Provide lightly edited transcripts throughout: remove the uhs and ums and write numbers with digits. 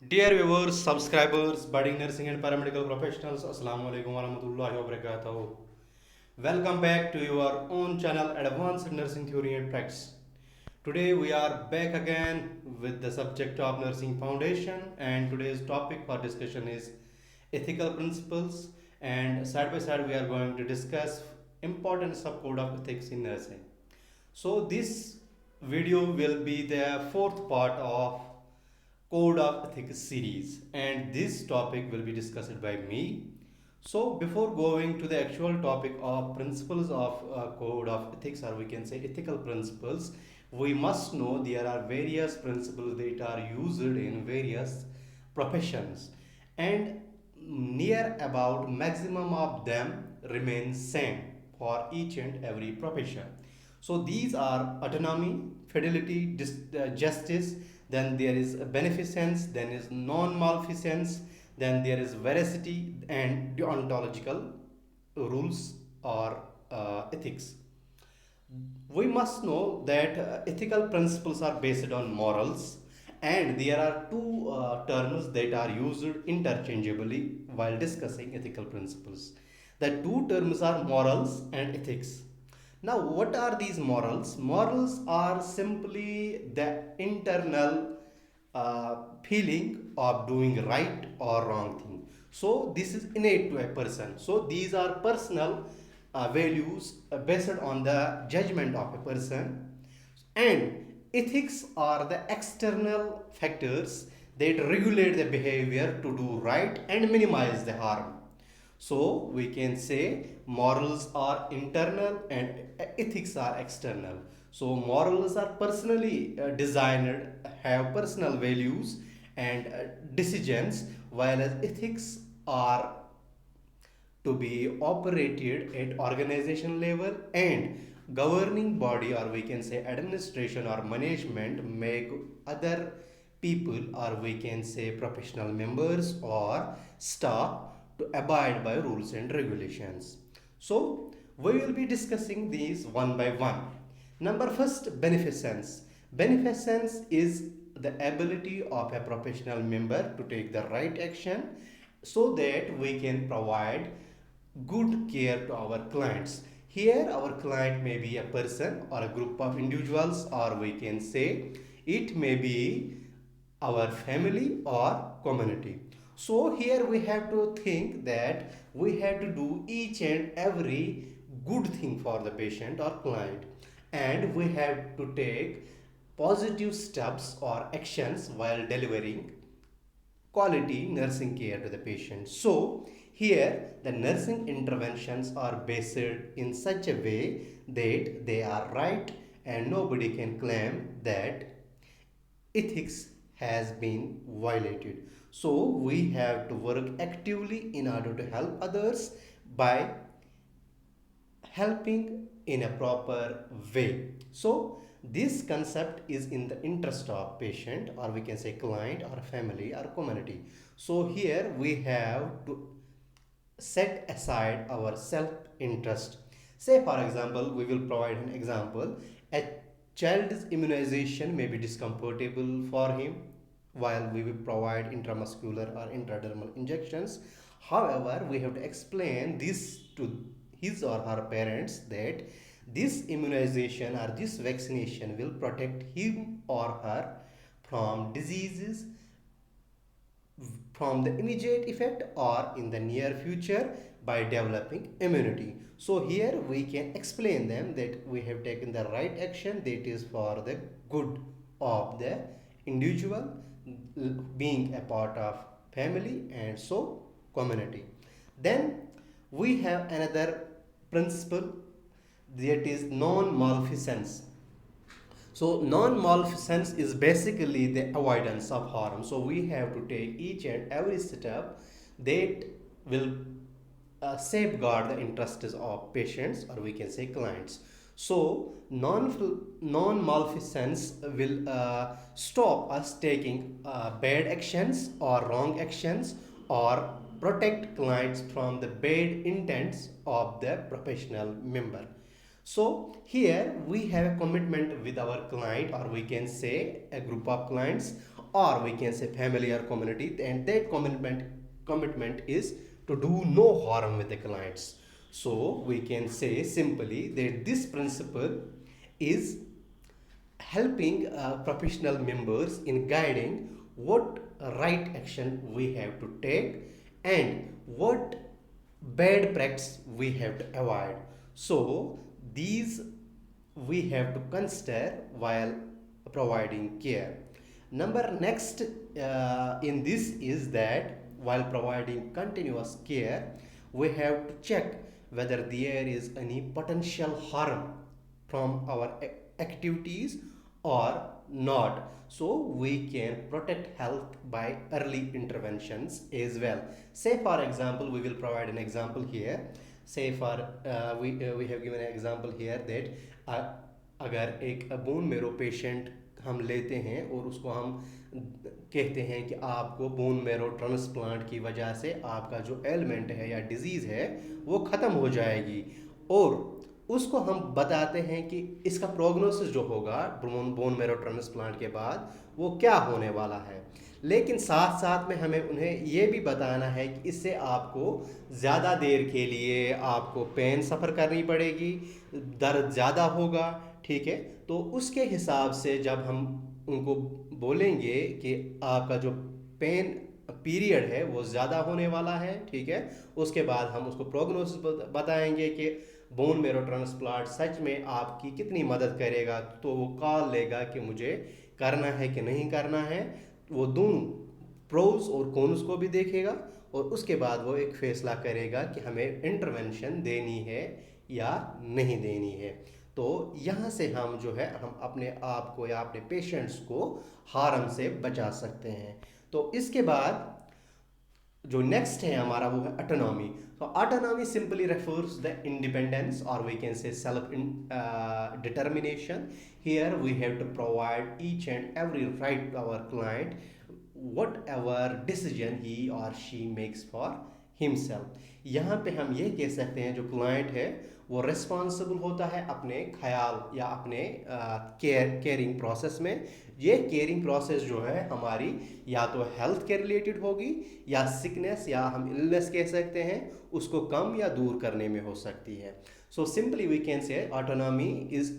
Dear viewers, subscribers, budding nursing and paramedical professionals, Assalamu alaikum warahmatullahi wabarakatuh. Welcome back to your own channel Advanced Nursing Theory and Practice. Today we are back again with the subject of Nursing Foundation, and today's topic for discussion is ethical principles, and side by side we are going to discuss importance of code of ethics in nursing. So this video will be the fourth part of Code of Ethics series, and this topic will be discussed by me. So before going to the actual topic of principles of Code of Ethics, or we can say ethical principles, we must know there are various principles that are used in various professions, and near about maximum of them remain same for each and every profession. So these are autonomy, fidelity, justice, then there is beneficence, then is non-maleficence, then there is veracity and deontological rules or ethics. We must know that ethical principles are based on morals, and there are two terms that are used interchangeably while discussing ethical principles. The two terms are morals and ethics. Now, what are these morals? Morals are simply the internal feeling of doing right or wrong thing. So, this is innate to a person. So, these are personal values based on the judgment of a person, and ethics are the external factors that regulate the behavior to do right and minimize the harm. So we can say morals are internal and ethics are external. So morals are personally designed, have personal values and decisions, while as ethics are to be operated at organization level, and governing body, or we can say administration or management, make other people, or we can say professional members or staff, to abide by rules and regulations. So we will be discussing these one by one. Number first, beneficence. Beneficence is the ability of a professional member to take the right action so that we can provide good care to our clients. Here, our client may be a person or a group of individuals, or we can say it may be our family or community. So, here we have to think that we have to do each and every good thing for the patient or client, and we have to take positive steps or actions while delivering quality nursing care to the patient. So, here the nursing interventions are based in such a way that they are right, and nobody can claim that ethics has been violated. So, we have to work actively in order to help others by helping in a proper way. So this concept is in the interest of patient, or we can say client or family or community. So here we have to set aside our self interest. Say for example, we will provide an example. A child's immunization may be discomfortable for him, while we will provide intramuscular or intradermal injections. However, we have to explain this to his or her parents that this immunization or this vaccination will protect him or her from diseases from the immediate effect or in the near future by developing immunity. So here we can explain them that we have taken the right action that is for the good of the individual, being a part of family and so community. Then we have another principle, that is non-maleficence. So non-maleficence is basically the avoidance of harm. So we have to take each and every step that will safeguard the interests of patients, or we can say clients. So non-maleficence will stop us taking bad actions or wrong actions, or protect clients from the bad intents of the professional member. So here we have a commitment with our client, or we can say a group of clients, or we can say family or community, and that commitment is to do no harm with the clients. So we can say simply that this principle is helping professional members in guiding what right action we have to take and what bad practice we have to avoid. So these we have to consider while providing care. Number next in this is that while providing continuous care, we have to check whether there is any potential harm from our activities or not, so we can protect health by early interventions as well. Say for example, we will provide an example here. Say for we have given an example here that अगर एक bone marrow patient हम लेते हैं और उसको हम कहते हैं कि आपको बोन मेरो ट्रांसप्लांट की वजह से आपका जो एलिमेंट है या डिजीज़ है वो ख़त्म हो जाएगी, और उसको हम बताते हैं कि इसका प्रोग्नोसिस जो होगा बोन मेरो ट्रांसप्लांट के बाद वो क्या होने वाला है, लेकिन साथ साथ में हमें उन्हें ये भी बताना है कि इससे आपको ज़्यादा देर के लिए आपको पेन सफ़र करनी पड़ेगी, दर्द ज़्यादा होगा, ठीक है। तो उसके हिसाब से जब हम उनको बोलेंगे कि आपका जो पेन पीरियड है वो ज़्यादा होने वाला है, ठीक है, उसके बाद हम उसको प्रोग्नोसिस बताएंगे कि बोन मेरो ट्रांसप्लांट सच में आपकी कितनी मदद करेगा, तो वो कॉल लेगा कि मुझे करना है कि नहीं करना है। वो दोनों प्रोज और कॉन्स को भी देखेगा और उसके बाद वो एक फैसला करेगा कि हमें इंटरवेंशन देनी है या नहीं देनी है। तो यहाँ से हम जो है हम अपने आप को या अपने पेशेंट्स को हार्म से बचा सकते हैं। तो इसके बाद जो नेक्स्ट है हमारा वो है ऑटोनॉमी। तो autonomy simply refers the independence और we can say self determination. Here we have to provide each and every right to our client whatever decision he or she makes for himself। यहाँ पे हम ये कह सकते हैं जो क्लाइंट है वो रिस्पॉन्सिबल होता है अपने ख्याल या अपने केयरिंग प्रोसेस में। ये केयरिंग प्रोसेस जो है हमारी या तो हेल्थ के रिलेटेड होगी या सिकनेस या हम इलनेस कह सकते हैं, उसको कम या दूर करने में हो सकती है। So simply we can say autonomy is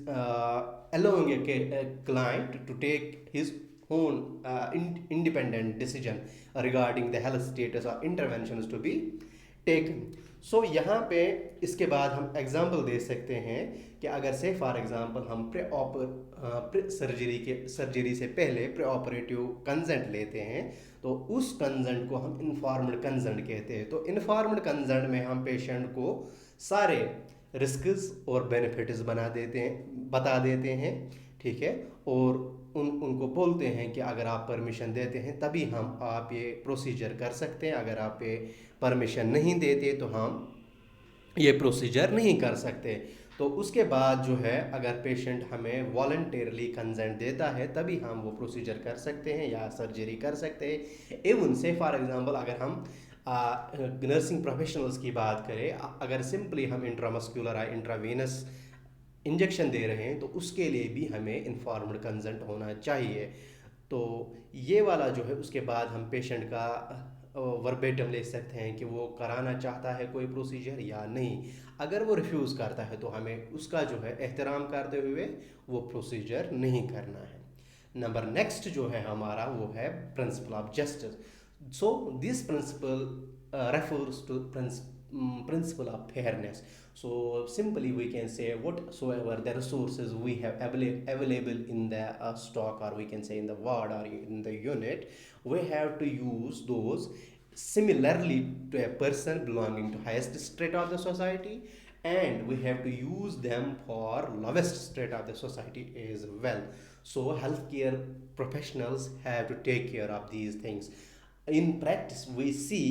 allowing a client to take his own independent decision regarding the health status or interventions to be taken। सो यहाँ पे इसके बाद हम एग्जांपल दे सकते हैं कि अगर से फॉर एग्जांपल हम सर्जरी से पहले प्री ऑपरेटिव कंसेंट लेते हैं तो उस कंसेंट को हम इन्फॉर्म्ड कंसेंट कहते हैं। तो इन्फॉर्म्ड कंसेंट में हम पेशेंट को सारे रिस्क्स और बेनिफिट्स बता देते हैं, ठीक है, और उनको बोलते हैं कि अगर आप परमिशन देते हैं तभी हम आप ये प्रोसीजर कर सकते हैं, अगर आप ये परमिशन नहीं देते तो हम ये प्रोसीजर नहीं कर सकते। तो उसके बाद जो है अगर पेशेंट हमें वॉलंटरली कंसेंट देता है तभी हम वो प्रोसीजर कर सकते हैं या सर्जरी कर सकते हैं। एवं से फॉर एग्जांपल अगर हम नर्सिंग प्रोफेशनल्स की बात करें, अगर सिंपली हम इंट्रामस्कुलर या इंट्रावेनस इंजेक्शन दे रहे हैं तो उसके लिए भी हमें इन्फॉर्म्ड कंसेंट होना चाहिए। तो ये वाला जो है उसके बाद हम पेशेंट का वर्बेटम ले सकते हैं कि वो कराना चाहता है कोई प्रोसीजर या नहीं। अगर वो रिफ्यूज़ करता है तो हमें उसका जो है एहतराम करते हुए वो प्रोसीजर नहीं करना है। नंबर नेक्स्ट जो है हमारा वो है principle of justice. So this principle refers to principle of fairness। So simply we can say whatsoever the resources we have available in the stock, or we can say in the ward or in the unit, we have to use those similarly to a person belonging to highest strata of the society, and we have to use them for lowest strata of the society as well। So healthcare professionals have to take care of these things। In practice we see,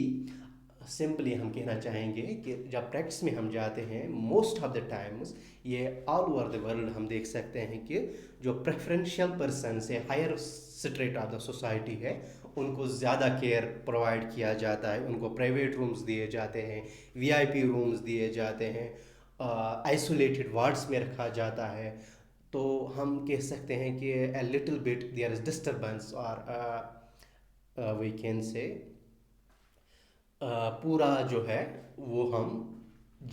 simply हम कहना चाहेंगे कि जब practice में हम जाते हैं most of the times ये ऑल ओवर द वर्ल्ड हम देख सकते हैं कि जो प्रेफरेंशियल पर्सन से higher strata of the society है उनको ज़्यादा केयर प्रोवाइड किया जाता है, उनको प्राइवेट रूम्स दिए जाते हैं, वीआईपी रूम्स दिए जाते हैं, आइसोलेटेड वार्ड्स में रखा जाता है। तो हम कह सकते हैं कि a little bit there is disturbance or we can say पूरा जो है वो हम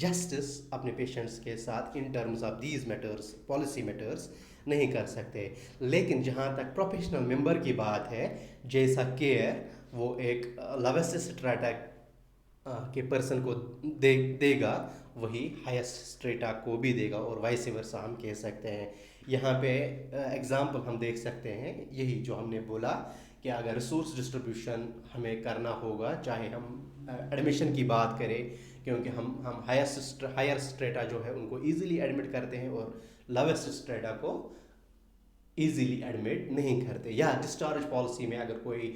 जस्टिस अपने पेशेंट्स के साथ in terms of these matters policy matters नहीं कर सकते। लेकिन जहाँ तक प्रोफेशनल मेंबर की बात है, जैसा केयर वो एक लोवेस्ट स्ट्रेटा के पर्सन को देगा, वही हाईएस्ट स्ट्रेटा को भी देगा, और वाइस वर्सा हम कह सकते हैं। यहाँ पे एग्जांपल हम देख सकते हैं, यही जो हमने बोला कि अगर रिसोर्स डिस्ट्रीब्यूशन हमें करना होगा, चाहे हम एडमिशन की बात करें, क्योंकि हम हायर स्ट्रेटा जो है उनको इजीली एडमिट करते हैं और लोवेस्ट स्ट्रेटा को इजीली एडमिट नहीं करते। या डिस्चार्ज पॉलिसी में अगर कोई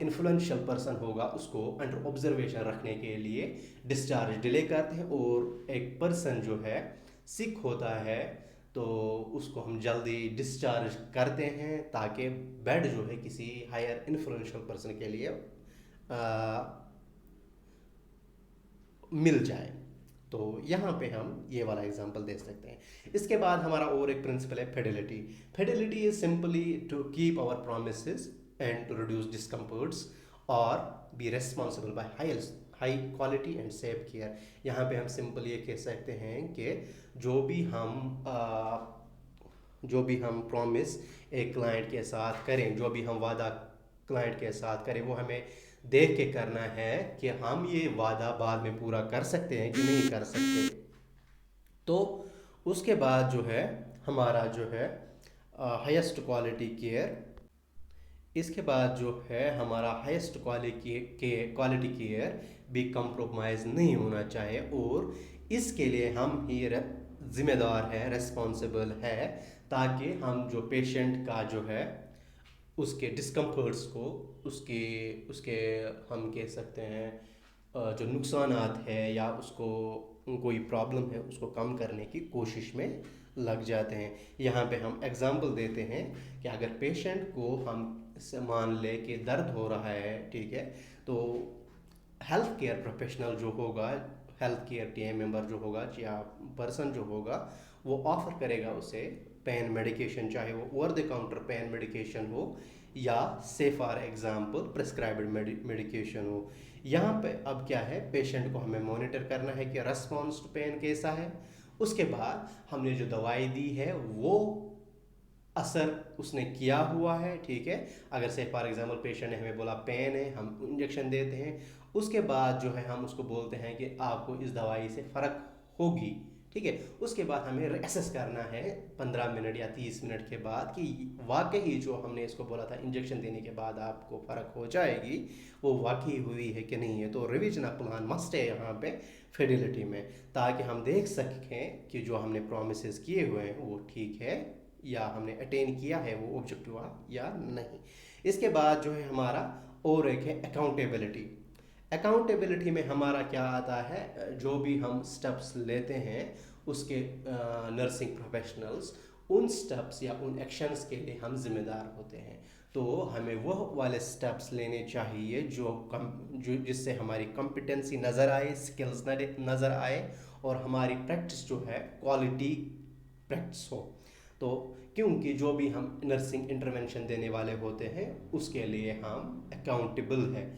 इन्फ्लुएंशियल पर्सन होगा, उसको अंडर ऑब्जर्वेशन रखने के लिए डिस्चार्ज डिले करते हैं, और एक पर्सन जो है सिक होता है तो उसको हम जल्दी डिस्चार्ज करते हैं, ताकि बेड जो है किसी हायर इन्फ्लुएंशियल पर्सन के लिए मिल जाए। तो यहाँ पे हम ये वाला एग्जांपल दे सकते हैं। इसके बाद हमारा और एक प्रिंसिपल है fidelity. Fidelity is simply to keep our promises and to reduce discomforts और be responsible by high quality and safe care. यहाँ पे हम सिंपल ये कह सकते हैं कि जो भी हम प्रॉमिस एक क्लाइंट के साथ करें, जो भी हम वादा क्लाइंट के साथ करें, वो हमें देख के करना है कि हम ये वादा बाद में पूरा कर सकते हैं कि नहीं कर सकते। तो उसके बाद जो है हमारा जो है हाईएस्ट क्वालिटी केयर, इसके बाद जो है हमारा हाईएस्ट क्वालिटी केयर भी कंप्रोमाइज़ नहीं होना चाहिए, और इसके लिए हम ही जिम्मेदार है, रेस्पॉन्सिबल है, ताकि हम जो पेशेंट का जो है उसके डिस्कम्फर्ट्स को, उसके उसके हम कह सकते हैं जो नुकसानात है या उसको कोई प्रॉब्लम है, उसको कम करने की कोशिश में लग जाते हैं। यहाँ पे हम एग्जांपल देते हैं कि अगर पेशेंट को हम मान ले कि दर्द हो रहा है, ठीक है, तो हेल्थ केयर प्रोफेशनल जो होगा, हेल्थ केयर टीम मेंबर जो होगा या पर्सन जो होगा, वो ऑफर करेगा उसे पेन मेडिकेशन, चाहे वो over the counter pain medication हो या से फॉर एग्जांपल प्रिस्क्राइब्ड मेडिकेशन हो। यहाँ पे अब क्या है, पेशेंट को हमें मॉनिटर करना है कि रेस्पॉन्स टू पेन कैसा है। उसके बाद हमने जो दवाई दी है वो असर उसने किया हुआ है, ठीक है। अगर से फॉर एग्जांपल पेशेंट ने हमें बोला पेन है, हम इंजेक्शन देते हैं, उसके बाद जो है हम उसको बोलते हैं कि आपको इस दवाई से फ़र्क होगी, ठीक है। उसके बाद हमें एसेस करना है 15 मिनट या 30 मिनट के बाद कि वाकई जो हमने इसको बोला था इंजेक्शन देने के बाद आपको फ़र्क हो जाएगी, वो वाकई हुई है कि नहीं है। तो रिविजन प्लान मस्ट है यहाँ पे फिडेलिटी में, ताकि हम देख सकें कि जो हमने प्रोमिस किए हुए हैं वो ठीक है या हमने अटेन किया है वो ऑब्जेक्टिव या नहीं। इसके बाद जो है हमारा और एक है अकाउंटेबिलिटी। अकाउंटेबिलिटी में हमारा क्या आता है, जो भी हम स्टेप्स लेते हैं उसके नर्सिंग प्रोफेशनल्स उन स्टेप्स या उन एक्शंस के लिए हम जिम्मेदार होते हैं। तो हमें वो वाले स्टेप्स लेने चाहिए जो जिससे हमारी कॉम्पिटेंसी नज़र आए, स्किल्स नज़र आए, और हमारी प्रैक्टिस जो है क्वालिटी प्रैक्टिस हो। तो क्योंकि जो भी हम नर्सिंग इंटरवेंशन देने वाले होते हैं उसके लिए हम अकाउंटेबल है,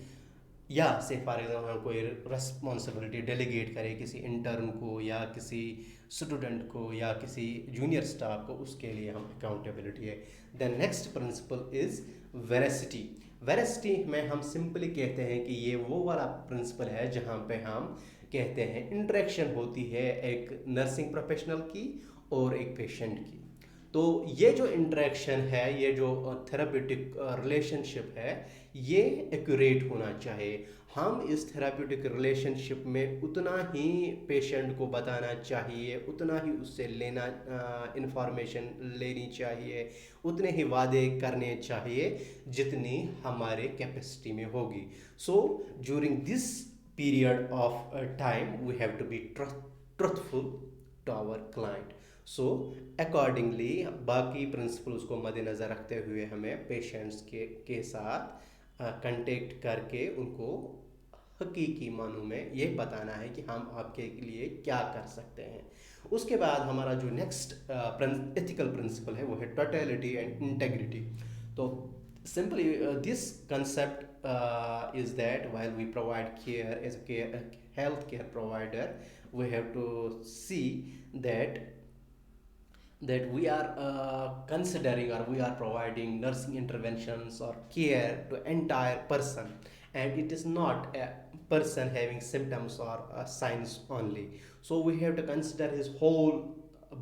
या से फॉर एग्जाम्पल हम कोई रेस्पॉन्सिबिलिटी डेलीगेट करें किसी इंटर्न को या किसी स्टूडेंट को या किसी जूनियर स्टाफ को, उसके लिए हम अकाउंटेबिलिटी है। Then next principle is veracity. Veracity में हम सिंपली कहते हैं कि ये वो वाला प्रिंसिपल है जहाँ पे हम कहते हैं इंटरेक्शन होती है एक नर्सिंग प्रोफेशनल की और एक पेशेंट की। तो ये जो इंटरेक्शन है, ये जो थेराप्यूटिक रिलेशनशिप है, ये एक्यूरेट होना चाहिए। हम इस थेराप्यूटिक रिलेशनशिप में उतना ही पेशेंट को बताना चाहिए, उतना ही उससे लेना इंफॉर्मेशन लेनी चाहिए, उतने ही वादे करने चाहिए जितनी हमारे कैपेसिटी में होगी। So during this period of time we have to be truthful to our client. So accordingly बाकी प्रिंसिपल्स को मद्देनज़र रखते हुए हमें पेशेंट्स के साथ कांटेक्ट करके उनको हकीकी मानों में ये बताना है कि हम आपके लिए क्या कर सकते हैं। उसके बाद हमारा जो नेक्स्ट एथिकल प्रिंसिपल है वो है टोटलिटी एंड इंटेग्रिटी। तो simply this concept is that while we provide care as a health care provider, we have to see that we are considering or we are providing nursing interventions or care to entire person, and it is not a person having symptoms or signs only. So we have to consider his whole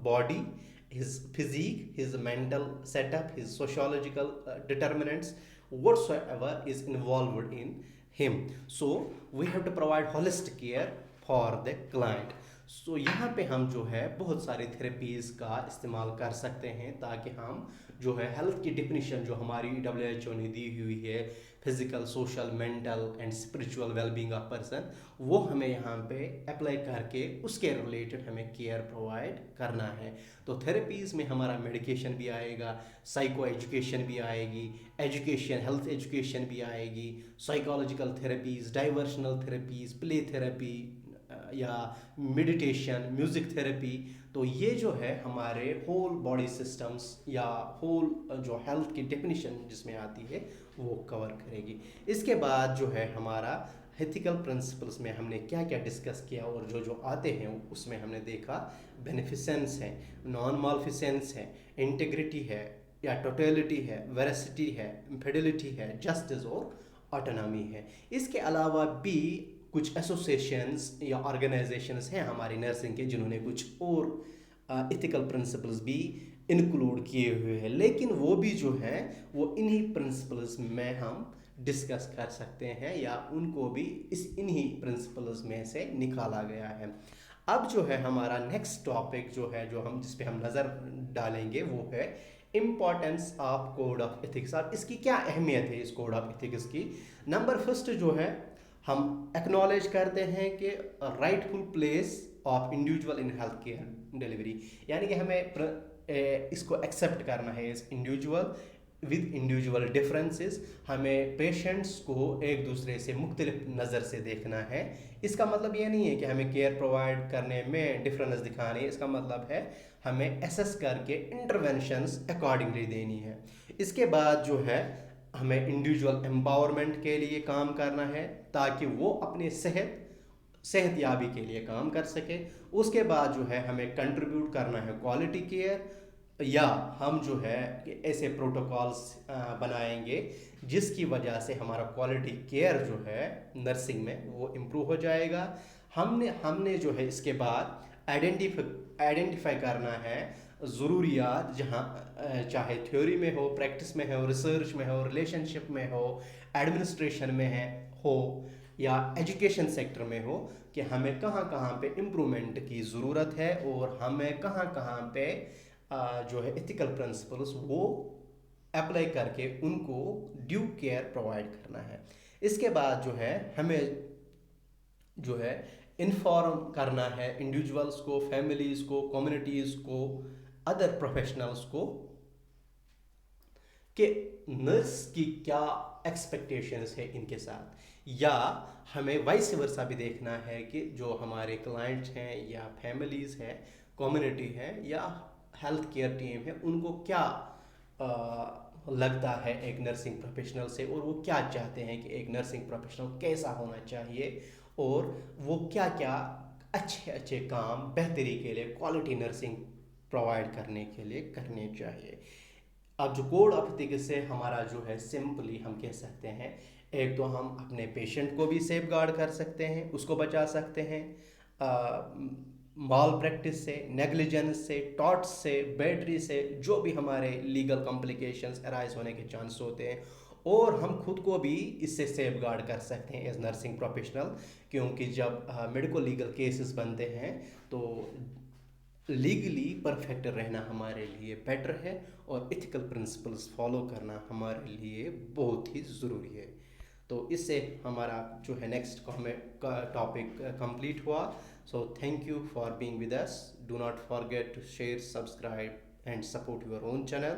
body, his physique, his mental setup, his sociological determinants, whatsoever is involved in him. So we have to provide holistic care for the client. सो यहाँ पे हम जो है बहुत सारी therapies का इस्तेमाल कर सकते हैं ताकि हम जो है हेल्थ की डिफिनीशन जो हमारी WHO ने दी हुई है, physical, social, mental and spiritual wellbeing of person, वो हमें यहाँ पे अप्लाई करके उसके रिलेटेड हमें केयर प्रोवाइड करना है। तो थेरेपीज़ में हमारा मेडिकेशन भी आएगा, साइको एजुकेशन भी आएगी, एजुकेशन हेल्थ एजुकेशन भी आएगी, psychological therapies, diversional therapies, play therapy या मेडिटेशन, म्यूज़िक थेरेपी। तो ये जो है हमारे होल बॉडी सिस्टम्स या होल जो हेल्थ की डेफिनेशन जिसमें आती है वो कवर करेगी। इसके बाद जो है हमारा एथिकल प्रिंसिपल्स में हमने क्या क्या डिस्कस किया और जो जो आते हैं उसमें हमने देखा बेनिफिसेंस है, नॉन मालफिसेंस है, इंटीग्रिटी है या टोटलिटी है, वेरासिटी है, फिडेलिटी है, जस्टिस और ऑटोनॉमी है। इसके अलावा भी कुछ एसोसिएशंस या ऑर्गेनाइजेशंस हैं हमारी नर्सिंग के जिन्होंने कुछ और एथिकल प्रिंसिपल्स भी इंक्लूड किए हुए हैं, लेकिन वो भी जो है वो इन्हीं प्रिंसिपल्स में हम डिस्कस कर सकते हैं या उनको भी इन्हीं प्रिंसिपल्स में से निकाला गया है। अब जो है हमारा नेक्स्ट टॉपिक जो है जो हम जिस पे हम नज़र डालेंगे वो है importance of code of ethics. अब इसकी क्या अहमियत है इस कोड ऑफ एथिक्स की। नंबर फर्स्ट जो है हम एक्नॉलेज करते हैं कि rightful place of individual in health care delivery, यानी कि हमें इसको एक्सेप्ट करना है इस इंडिविजुअल विद इंडिविजुअल डिफरेंसेस। हमें पेशेंट्स को एक दूसरे से मुख्तलिफ नज़र से देखना है। इसका मतलब ये नहीं है कि हमें केयर प्रोवाइड करने में डिफरेंस दिखानी है, इसका मतलब है हमें एसेस करके इंटरवेंशंस अकॉर्डिंगली देनी है। इसके बाद जो है हमें इंडिविजुअल एम्पावरमेंट के लिए काम करना है ताकि वो अपने सेहतयाबी के लिए काम कर सके। उसके बाद जो है हमें कंट्रीब्यूट करना है क्वालिटी केयर, या हम जो है ऐसे प्रोटोकॉल्स बनाएंगे जिसकी वजह से हमारा क्वालिटी केयर जो है नर्सिंग में वो इम्प्रूव हो जाएगा। हमने जो है इसके बाद आइडेंटिफाई करना है ज़रूरियात, जहाँ चाहे थ्योरी में हो, प्रैक्टिस में हो, रिसर्च में हो, रिलेशनशिप में हो, एडमिनिस्ट्रेशन में हो या एजुकेशन सेक्टर में हो, कि हमें कहाँ कहाँ पे इम्प्रूवमेंट की ज़रूरत है और हमें कहाँ कहाँ पे जो है एथिकल प्रिंसिपल्स वो अप्लाई करके उनको ड्यू केयर प्रोवाइड करना है। इसके बाद जो है हमें जो है इन्फॉर्म करना है इंडिविजुअल्स को, फैमिलीज़ को, कम्युनिटीज़ को, अदर प्रोफेशनल्स को कि नर्स की क्या एक्सपेक्टेशंस है इनके साथ, या हमें वाइस वर्सा भी देखना है कि जो हमारे क्लाइंट्स हैं या फैमिलीज़ हैं, कम्युनिटी है या हेल्थ केयर टीम है, उनको क्या लगता है एक नर्सिंग प्रोफेशनल से और वो क्या चाहते हैं कि एक नर्सिंग प्रोफेशनल कैसा होना चाहिए और वो क्या क्या अच्छे अच्छे काम बेहतरी के लिए, क्वालिटी नर्सिंग प्रोवाइड करने के लिए करने चाहिए। अब जो कोड ऑफ एथिक्स से हमारा जो है सिंपली हम कह सकते हैं, एक तो हम अपने पेशेंट को भी सेफ गार्ड कर सकते हैं, उसको बचा सकते हैं माल प्रैक्टिस से, नेग्लिजेंस से, टॉर्ट्स से, बैटरी से, जो भी हमारे लीगल कॉम्प्लिकेशंस अराइज होने के चांस होते हैं, और हम खुद को भी इससे सेफ गार्ड कर सकते हैं एज नर्सिंग प्रोफेशनल, क्योंकि जब मेडिको-लीगल केसेस बनते हैं तो लीगली परफेक्ट रहना हमारे लिए बेटर है और एथिकल प्रिंसिपल्स फॉलो करना हमारे लिए बहुत ही ज़रूरी है। तो इससे हमारा जो है नेक्स्ट टॉपिक कंप्लीट हुआ। So thank you for being with us. Do not forget to share, subscribe and support your own channel.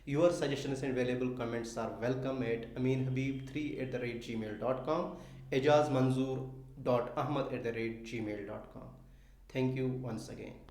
Your suggestions and valuable comments are welcome at aminhabib3@gmail.com. ejazmanzoor.ahmad@gmail.com. Thank you once again.